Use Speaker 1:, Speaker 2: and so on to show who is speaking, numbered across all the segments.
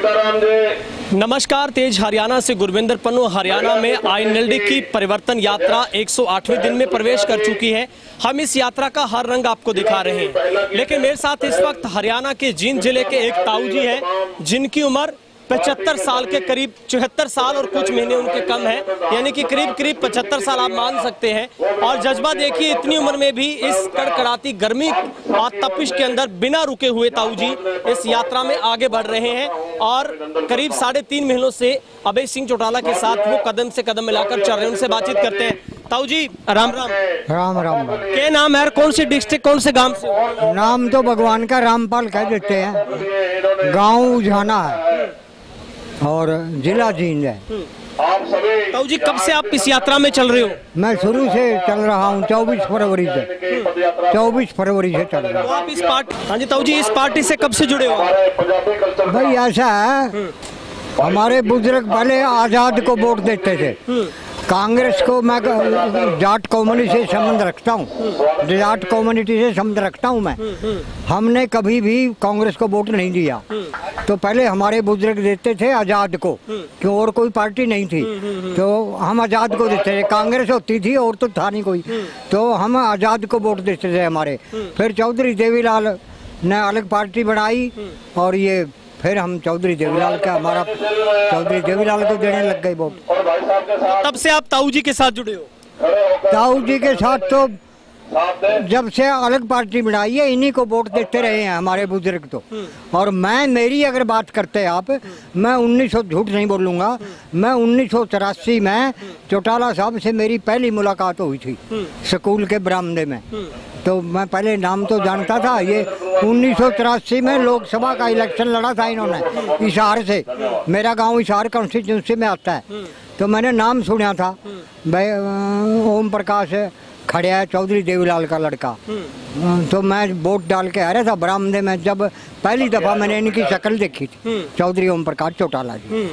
Speaker 1: सीताराम जी।
Speaker 2: नमस्कार, तेज हरियाणा से गुरविंदर पन्नू। हरियाणा में आईएनएलडी की परिवर्तन यात्रा 108वें दिन में प्रवेश कर चुकी है। हम इस यात्रा का हर रंग आपको दिखा रहे हैं, लेकिन मेरे साथ इस वक्त हरियाणा के जींद जिले के एक ताऊ जी हैं, जिनकी उम्र 75 साल के करीब, 74 साल और कुछ महीने उनके कम है, यानी कि करीब 75 साल आप मान सकते हैं। और जज्बा देखिए, इतनी उम्र में भी इस कड़कड़ाती गर्मी और तपिश के अंदर बिना रुके हुए ताऊ जी इस यात्रा में आगे बढ़ रहे हैं। और करीब 3.5 महीनों से अभय सिंह चौटाला के साथ वो कदम से कदम मिलाकर चल रहे हैं। उनसे बातचीत करते हैं। ताऊ जी राम राम।
Speaker 3: राम राम।
Speaker 2: क्या नाम है, कौन सी डिस्ट्रिक्ट, कौन से गांव से?
Speaker 3: नाम तो भगवान का रामपाल कह देते हैं, गांव उजाना है और जिला जींद है।
Speaker 2: ताऊ जी कब से आप इस यात्रा में चल रहे हो?
Speaker 3: मैं शुरू से चल रहा हूँ, 24 फरवरी से। 24 फरवरी से चल रहा हूँ।
Speaker 2: तो आप इस पार्टी, हाँ जी ताऊ जी, इस पार्टी से कब से जुड़े हो?
Speaker 3: भाई ऐसा है, हमारे बुजुर्ग पहले आजाद को वोट देते थे। कांग्रेस को मैं जाट कम्युनिटी से संबंध रखता हूँ, जाट कम्युनिटी से संबंध रखता हूँ मैं। हमने कभी भी कांग्रेस को वोट नहीं दिया। तो पहले हमारे बुजुर्ग देते थे आजाद को, क्यों और कोई पार्टी नहीं थी, तो हम आजाद को देते थे। कांग्रेस होती थी और तो था नहीं कोई, तो हम आजाद को वोट देते थे हमारे। फिर चौधरी देवीलाल ने अलग पार्टी बनाई और ये फिर हम चौधरी देवीलाल का, हमारा चौधरी देवीलाल को देने लग गए वोट।
Speaker 2: तब से आप ताऊ जी के साथ जुड़े हो?
Speaker 3: ताऊ जी के साथ तो जब से अलग पार्टी बनाई है इन्हीं को वोट देते रहे हैं हमारे बुजुर्ग तो। और मेरी अगर बात करते हैं आप, मैं 1900, झूठ नहीं बोलूँगा, मैं 1984 में चौटाला साहब से मेरी पहली मुलाकात हुई थी स्कूल के बरामदे में। तो मैं पहले नाम तो जानता था, ये 1983 में लोकसभा का इलेक्शन लड़ा था इन्होंने हिसार से। मेरा गांव हिसार कॉन्स्टिट्यूंसी में आता है, तो मैंने नाम सुना था भाई ओम प्रकाश खड़िया है, चौधरी देवीलाल का लड़का। तो मैं वोट डाल के आ रहा था बरामदे में, जब पहली दफ़ा मैंने इनकी शक्ल देखी थी, चौधरी ओम प्रकाश चौटाला जी।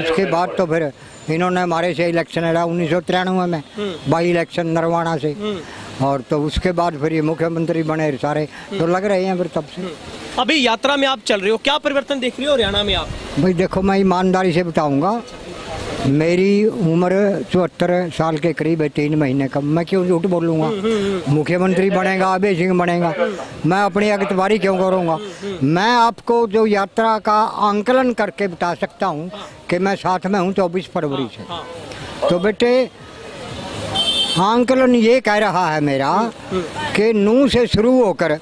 Speaker 3: उसके बाद तो फिर इन्होंने हमारे से इलेक्शन लड़ा 1993 में, बाई इलेक्शन नरवाना से। और तो उसके बाद फिर ये मुख्यमंत्री बने सारे, तो लग रहे हैं फिर तब से।
Speaker 2: अभी यात्रा में आप चल रहे हो, क्या परिवर्तन देख रहे हो हरियाणा में आप?
Speaker 3: भाई देखो, मैं ईमानदारी से बताऊंगा, मेरी उम्र 74 साल के करीब है, 3 महीने कम। मैं क्यों झूठ बोलूँगा? मुख्यमंत्री बनेगा, अभय सिंह बनेगा, मैं अपनी अगतवारी क्यों करूँगा? मैं आपको जो यात्रा का आंकलन करके बता सकता हूँ कि मैं साथ में हूँ 24 फरवरी से। तो बेटे आंकलन ये कह रहा है मेरा कि नूह से शुरू होकर,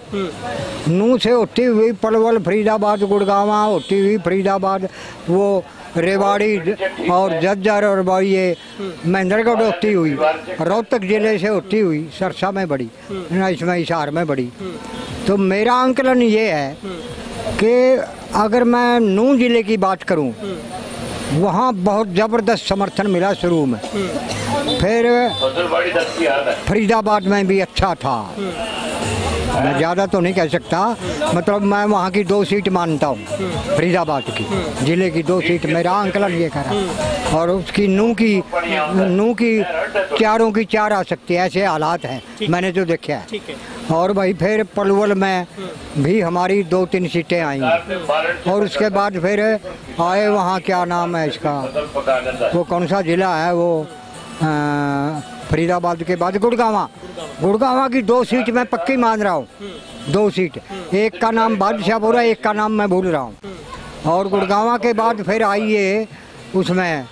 Speaker 3: नूह से होती हुई पलवल, फरीदाबाद, गुड़गांवा, होती हुई फरीदाबाद, वो रेवाड़ी और जज्जर और ये महेंद्रगढ़ होती हुई, रोहतक जिले से होती हुई सरसा में बड़ी, इसमें हिसार में बड़ी। तो मेरा आंकलन ये है कि अगर मैं नूह जिले की बात करूं, वहाँ बहुत ज़बरदस्त समर्थन मिला शुरू में। फिर फरीदाबाद में भी अच्छा था, मैं ज़्यादा तो नहीं कह सकता, मतलब मैं वहाँ की 2 सीट मानता हूँ, फरीदाबाद की जिले की 2 सीट, मेरा आंकलन ये कह रहा। और उसकी नूह की चारों की 4 आ सकती है, ऐसे हालात हैं मैंने जो देखे हैं। और भाई फिर पलवल में भी हमारी 2-3 सीटें आएंगी। और उसके बाद फिर आए वहाँ, क्या नाम है इसका, वो कौन सा जिला है वो, फरीदाबाद के बाद गुड़गांवा की 2 सीट मैं पक्की मान रहा हूँ, 2 सीट। एक का नाम बादशाहपुरा, एक का नाम मैं भूल रहा हूँ। और गुड़गांवा के बाद फिर आइए उसमें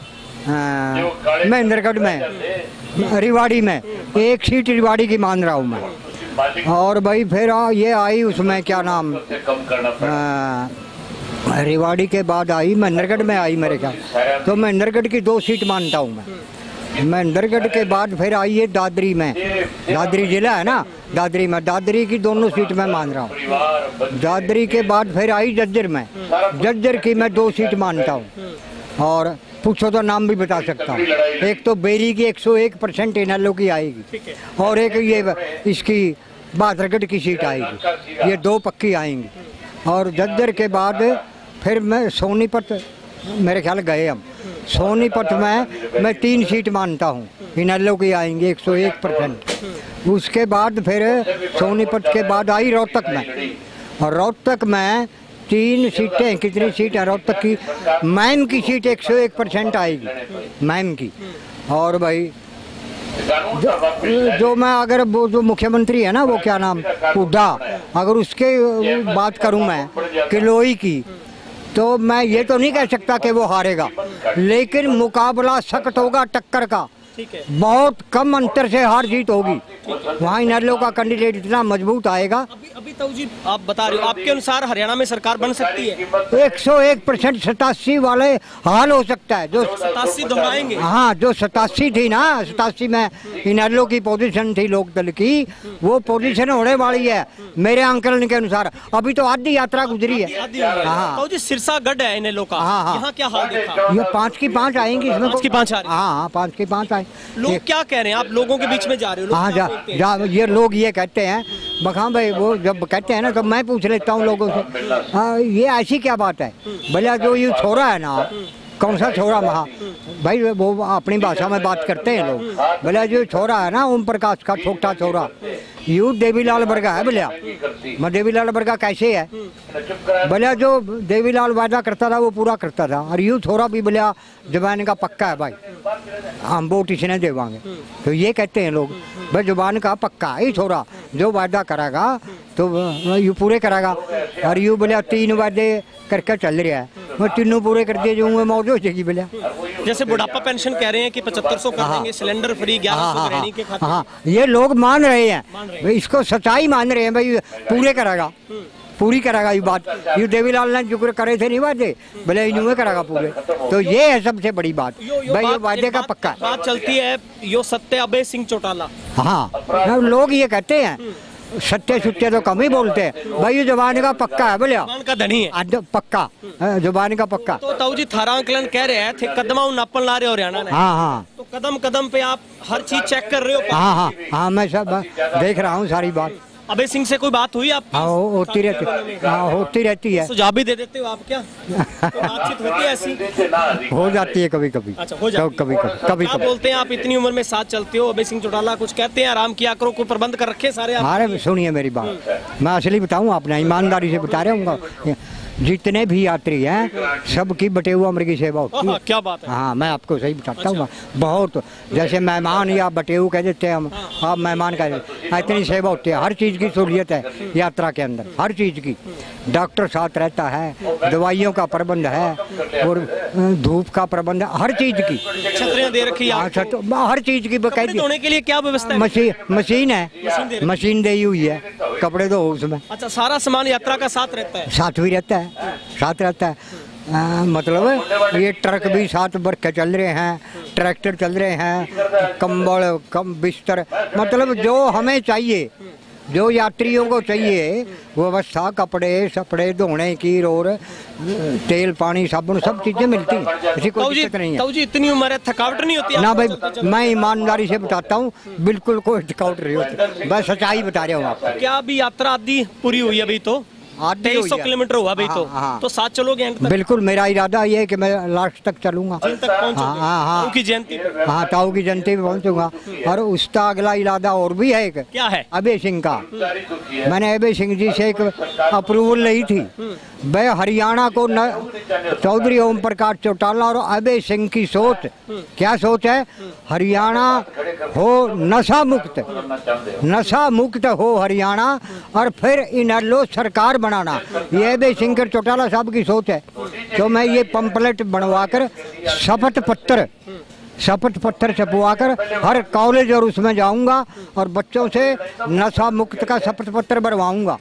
Speaker 3: महेंद्रगढ़ में, रिवाड़ी में 1 सीट रिवाड़ी की मान रहा हूँ मैं। और भाई फिर ये आई उसमें क्या नाम, रिवाड़ी के बाद आई महेंद्रगढ़ में आई मेरे ख्याल, तो महेंद्रगढ़ की 2 सीट मानता हूँ मैं। महेंद्रगढ़ के बाद फिर आई है दादरी में, दादरी जिला है ना, दादरी में, दादरी की 2 सीट मैं मान रहा हूँ। दादरी के बाद फिर आई जज्जर में, जज्जर की मैं 2 सीट मानता हूँ। और पूछो तो नाम भी बता सकता हूँ, एक तो बेरी की 101% इनेलो की आएगी, और एक ये इसकी बादरगढ़ की सीट आएगी, ये 2 पक्की आएंगी। और जज्जर के बाद फिर मैं सोनीपत, मेरे ख्याल गए हम, सोनीपत में मैं 3 सीट मानता हूँ, इनेलो की आएंगी 101%। उसके बाद फिर सोनीपत के बाद आई रोहतक में, और रोहतक में 3 सीटें, कितनी सीट है रोहतक की, मैम की सीट 101% आएगी, मैम की। और भाई जो मैं अगर वो जो मुख्यमंत्री है ना, वो क्या नाम, हुड्डा, अगर उसके बात करूं मैं किलोई की, तो मैं ये तो नहीं कह सकता कि वो हारेगा, लेकिन मुकाबला सख्त होगा, टक्कर का।
Speaker 2: ठीक है,
Speaker 3: बहुत कम अंतर से हार जीत होगी। वहाँ इनेलो का कैंडिडेट इतना मजबूत आएगा।
Speaker 2: अभी ताऊ जी आप बता रहे हो, आपके अनुसार हरियाणा में सरकार बन सकती है?
Speaker 3: 101% 87 वाले हाल हो सकता है। जो
Speaker 2: 87 दोहराएंगे?
Speaker 3: हाँ, जो 87 थी ना, 87 में इनेलो की पोजीशन थी लोकदल की, वो पोजीशन होने वाली है मेरे आंकलन के अनुसार। अभी तो आधी यात्रा गुजरी है। हाँ,
Speaker 2: ताऊ जी सिरसा गढ़ है इनेलो का,
Speaker 3: हाँ।
Speaker 2: यहाँ क्या हाल देखा?
Speaker 3: ये 5 की 5 आएंगी इसमें।
Speaker 2: 5 की 5 आ रही है?
Speaker 3: हाँ, 5 की 5 आए।
Speaker 2: लोग क्या कह रहे हैं? आप लोगों के बीच में जा रहे हो,
Speaker 3: हाँ, ये लोग ये कहते हैं, बखा भाई वो जब कहते हैं ना, तो मैं पूछ लेता हूँ लोगों से, हाँ ये ऐसी क्या बात है भला, जो ये छोरा है ना, कौन सा छोरा महा, भाई वो अपनी भाषा में बात करते हैं लोग, भला जो छोरा है ना ओम प्रकाश का छोटा छोरा, यू देवीलाल वर्गा है भला। मैं देवीलाल वर्गा कैसे है भला, जो देवीलाल वादा करता था वो पूरा करता था, और यू छोरा भी भला जबान का पक्का है भाई, हम वोट इसने देवांगे। तो ये कहते हैं लोग, भाई जुबान का पक्का ही छोरा, जो वादा करेगा तो यू पूरे करेगा, और यू बोलिया 3 वादे करके चल रहा है, मैं तीनों पूरे कर दिए जाऊंगा, मौज हो जाएगी बोलिया।
Speaker 2: जैसे बुढ़ापा पेंशन कह रहे हैं कि 7500 कर देंगे, सिलेंडर फ्री 1100 गृहिणी के खाते।
Speaker 3: हाँ, ये लोग मान रहे हैं भाई, इसको सच्चाई मान रहे हैं भाई, पूरे करेगा, पूरी करेगा ये बात। ये देवीलाल ने जो करे थे नहीं वादे, भले इन्होंने करेगा पूरे, तो ये है सबसे बड़ी बात भाई, ये वादे का पक्का है।
Speaker 2: बात चलती है यो सत्य अभय सिंह चौटाला।
Speaker 3: हाँ, लोग ये कहते हैं, सत्य सुत्य तो कम ही बोलते हैं भाई, ये जुबान का पक्का है बोलिया,
Speaker 2: जुबान का धनी है,
Speaker 3: पक्का जुबान का पक्का।
Speaker 2: तो ताऊ जी थारा आंकलन कह रहे हैं थे कदमा नापन ला रहे हो हरियाणा ने।
Speaker 3: हाँ हाँ,
Speaker 2: तो कदम कदम पे आप हर चीज चेक कर रहे हो?
Speaker 3: हाँ हाँ हाँ, मैं सब देख रहा हूँ सारी बात।
Speaker 2: अभय सिंह से कोई बात हुई आप?
Speaker 3: हाँ, होती रहती, हाँ होती रहती है।
Speaker 2: सुझाव भी दे देते हो आप क्या? तो बातचीत होती है ऐसी?
Speaker 3: हो जाती है कभी कभी।
Speaker 2: अच्छा, हो जाती है।
Speaker 3: कभी कभी
Speaker 2: क्या बोलते हैं आप, इतनी उम्र में साथ चलते हो, अभय सिंह चौटाला कुछ कहते हैं, आराम किया करो, कोई प्रबंध कर रखे सारे आप?
Speaker 3: अरे सुनिए मेरी बात, मैं असली बताऊँ, आपने ईमानदारी से बता रहा हूँ, जितने भी यात्री हैं सबकी बटे हुआ अमृगी सेवा होती है।
Speaker 2: क्या बात है?
Speaker 3: हाँ, मैं आपको सही बताता हूँ। बहुत, जैसे मेहमान या बटेऊ कह देते हैं हम, आप मेहमान कह देते हैं, इतनी सेवा होती है, हर चीज़ की सहूलियत है यात्रा के अंदर, हर चीज़ की। डॉक्टर साथ रहता है, दवाइयों का प्रबंध है, और धूप का प्रबंध, हर चीज़ की
Speaker 2: छतरियाँ दे रखी है,
Speaker 3: हर चीज़ की
Speaker 2: कपड़े धोने के लिए क्या व्यवस्था है?
Speaker 3: मशीन है, मशीन दी हुई है, कपड़े धो उसमें।
Speaker 2: अच्छा, सारा सामान यात्रा का साथ रहता है?
Speaker 3: साथ भी रहता है, साथ रहता है। मतलब ये ट्रक भी साथ भर के चल रहे हैं, ट्रैक्टर चल रहे हैं, कंबल कम बिस्तर, मतलब जो हमें चाहिए, जो यात्रियों को चाहिए व्यवस्था, कपड़े सपड़े धोने की, और तेल पानी साबुन सब चीजें मिलती हैं, ऐसी कोई दिक्कत नहीं है।
Speaker 2: ताऊ जी इतनी उम्र है, थकावट नहीं होती
Speaker 3: ना भाई, मैं ईमानदारी से बताता हूँ, बिल्कुल कोई थकावट नहीं होती, मैं सच्चाई बता रहा हूँ आपको।
Speaker 2: क्या अभी यात्रा आदि पूरी हुई अभी तो 2300 किलोमीटर हुआ अभी तो?
Speaker 3: हाँ,
Speaker 2: तो साथ चलोगे अंत तक?
Speaker 3: बिल्कुल, मेरा इरादा ये है कि मैं लास्ट तक चलूंगा,
Speaker 2: तक पहुंचोगे? ताऊ की जयंती?
Speaker 3: हाँ, ताऊ की जयंती पे पहुंचूंगा। और उसका अगला इरादा और भी है,
Speaker 2: क्या है?
Speaker 3: अभय सिंह का। मैंने अभय सिंह जी से एक अप्रूवल ली थी, भाई हरियाणा को चौधरी ओम प्रकाश चौटाला और अभय सिंह की सोच, क्या सोच है, हरियाणा हो नशा मुक्त हो हरियाणा, और फिर इनेलो सरकार बनाना, ये अभय सिंह चौटाला साहब की सोच है। तो मैं ये पंपलेट बनवाकर शपथ पत्र छपवाकर हर कॉलेज और उसमें जाऊंगा, और बच्चों से नशा मुक्त का शपथ पत्र बनवाऊंगा।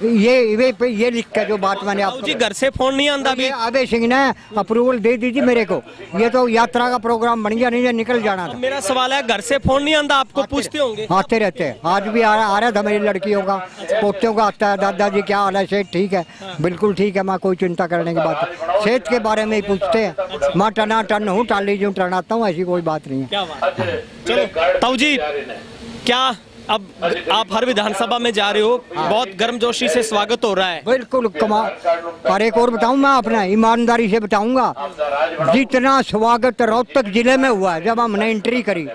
Speaker 3: ये लिख के जो बात मैंने आपको,
Speaker 2: जी घर से फोन नहीं आंदा भी?
Speaker 3: अभय सिंह ने अप्रूवल दे दीजिए मेरे को, ये तो यात्रा का प्रोग्राम बन गया, नहीं निकल जाना था।
Speaker 2: मेरा सवाल है, घर से फोन नहीं आंदा आपको? पूछते होंगे?
Speaker 3: आते रहते हैं, आज भी आ रहा था, मेरी लड़कियों का पोतों का आता है, दादाजी क्या हाल है, सेठ ठीक है? बिल्कुल ठीक है, मैं कोई चिंता करने की बात, सेठ के बारे में ही पूछते हैं। मैं टना टन हूँ, टाली जो टनाता हूँ, ऐसी कोई बात नहीं है।
Speaker 2: क्या बात? चलो ताऊ जी, क्या अब आप हर विधानसभा में जा रहे हो, बहुत गर्मजोशी से स्वागत हो रहा है?
Speaker 3: बिल्कुल कमाल। और एक और बताऊं, मैं अपना ईमानदारी से बताऊंगा, जितना स्वागत रोहतक जिले में हुआ है जब हमने एंट्री करी,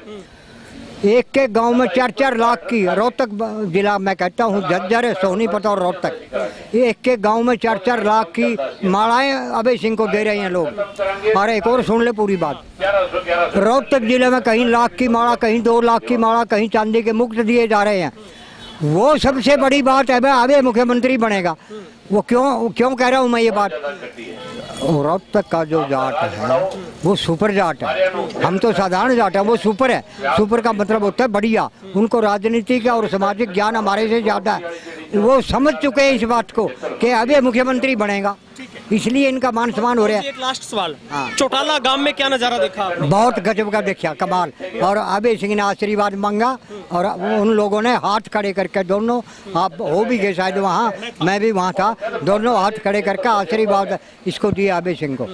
Speaker 3: एक के गांव में 4-4 लाख की, रोहतक जिला मैं कहता हूँ, झज्जर है, सोनीपत और रोहतक, एक के गांव में 4-4 लाख की मालाएं अभय सिंह को दे रहे हैं लोग। और एक और सुन ले पूरी बात, रोहतक जिले में कहीं लाख की माला, कहीं 2 लाख की माला, कहीं चांदी के मुक्त दिए जा रहे हैं। वो सबसे बड़ी बात है, भाई अभय मुख्यमंत्री बनेगा। वो क्यों कह रहा हूँ मैं ये बात, रोहतक का जो जाट है वो सुपर जाट है, हम तो साधारण जाट है, वो सुपर है। सुपर का मतलब होता है बढ़िया, उनको राजनीति का और सामाजिक ज्ञान हमारे से ज़्यादा है। वो समझ चुके हैं इस बात को कि अभी मुख्यमंत्री बनेगा, इसलिए इनका मान सम्मान हो रहा है।
Speaker 2: एक लास्ट सवाल, चौटाला गांव में क्या नजारा देखा आपने?
Speaker 3: बहुत गजब का देखा, कमाल। और अभय सिंह ने आशीर्वाद मांगा और उन लोगों ने हाथ खड़े करके, दोनों, आप हो भी गए शायद वहाँ, मैं भी वहाँ था, दोनों हाथ खड़े करके आशीर्वाद इसको दिया अभय सिंह को।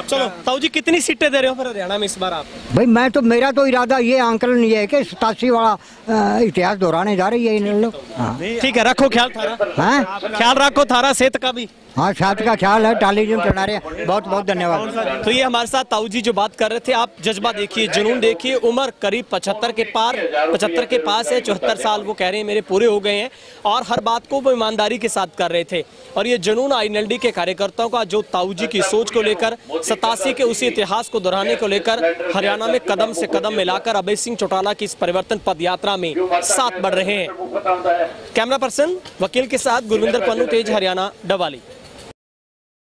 Speaker 2: चलो ताऊ जी, कितनी सीटें दे रहे हो फिर हरियाणा में इस बार आप?
Speaker 3: भाई मैं तो, मेरा तो इरादा ये आंकलन ये है कि 87 वाला इतिहास दोहराने जा रही है इन लोग। हाँ
Speaker 2: ठीक है, रखो ख्याल थारा,
Speaker 3: हाँ
Speaker 2: ख्याल रखो थारा सेहत का भी।
Speaker 3: हाँ, साथ का ख्याल है, टालीजम चढ़ा रहे हैं। बहुत बहुत धन्यवाद।
Speaker 2: तो ये हमारे साथ ताऊ जी जो बात कर रहे थे, आप जज्बा देखिए, जुनून देखिए। उम्र करीब 75 के पास है, 74 साल वो कह रहे हैं मेरे पूरे हो गए हैं, और हर बात को वो ईमानदारी के साथ कर रहे थे। और ये जुनून आईएनएलडी के कार्यकर्ताओं का, जो ताऊ जी की सोच को लेकर, 87 के उसी इतिहास को दोहराने को लेकर हरियाणा में कदम से कदम मिलाकर अभय सिंह चौटाला की इस परिवर्तन पद यात्रा में साथ बढ़ रहे हैं। कैमरा पर्सन वकील के साथ गुरविंदर पन्नू, तेज हरियाणा, डवाली।